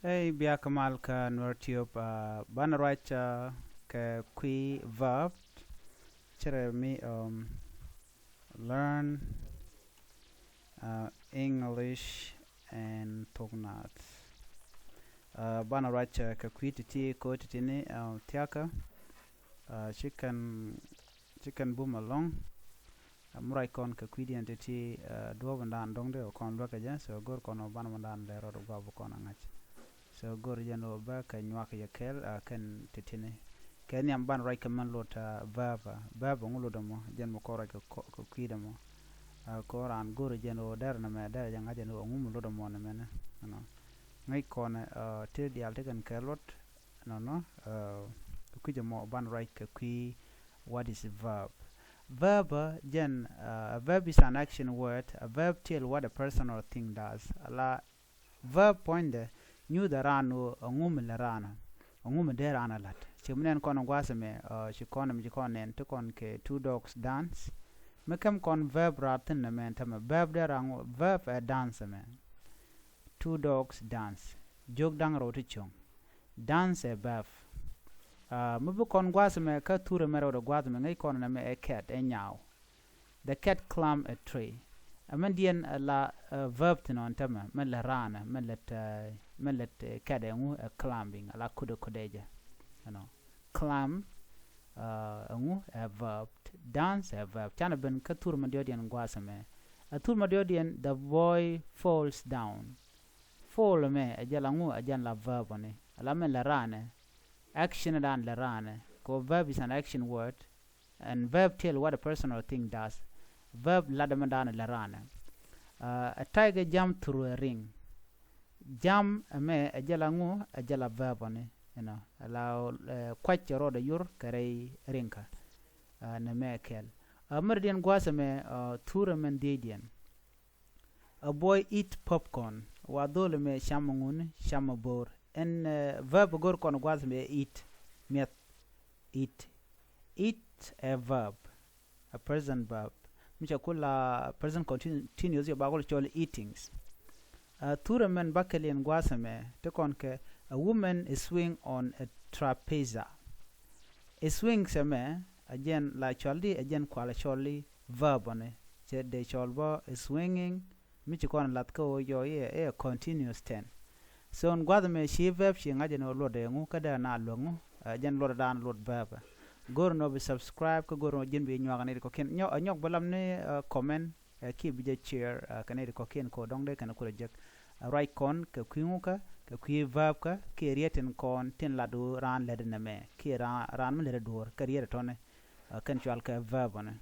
Hey, biya kamal ka Nuer Tube bana right ka qui verb chere me learn English and Thok nath. Bana right ka qui titi ko titi ni tiaka chicken boom along murai kon ka qui di entity dua bandan dong de kon lo ka ja so gor kon bana bandan le ro go kon angach. So gor jano ba ka nyuak ya kel kan titine ken yam ban right kaman lot verb ngulo damo jan mo kora ko kwidamo koran gor jano dar na me dar janga jano ngum lo damo na mena no ngai kon te dial te kan kelot no kujamo ban right ka kwi. What is a verb? A verb is an action word. A verb tell what a person or thing does. La verb pointer new the rano ngum le rana ngum de rana lat chimnen kon gwaseme chikonem jikonen to kon ke two dogs dance mekam kon verb ratin na men tam verb de rango verb a dance man two dogs dance jog dang roti chong dance a verb mubu kon gwaseme ka ture mero do gwaseme ngai kon na me a cat a nyao the cat climb a tree amandien la verb tinon tam men la rana men let kadengu climbing ala kudo kodeja climb a verb dance a verb chana ben katur madiodian gwasame atur madiodian the boy falls down fall me ajan la verb ne ala men la rane action dan la rane ko verb is an action word and verb tell what a person or thing does verb ladaman la rane a tiger jumped through a ring jam me ajala verb ne allow quite roda yur kare rinka na mekel merdian gwasame tura men dedian a boy eat popcorn wa dole me shamungun shamabor en verb gor kon gwasame eat met eat a verb a present verb micha kula present continuous yobagol chol eatings tura men bakelian gwasame te kon ke a woman is swing on a trapeza a swing seme again la choldi again kwala cholli verb ne che de cholbo is swinging michi kon latko yo a continuous tense so on gwasame she verb she ngaje no lode ngu kada na longu again lode dan lode verb gor no be subscribe ko gor no jembe nyaagane ko ken nyok balam ne comment ki bi share kanede ko ken ko dongde kan ko rejek right kon ka kwinguka ka kwi verb ka ke rieten kon tin la do ran lede na me ki ran me lede dor ka riete tone kan chwal ka verb ne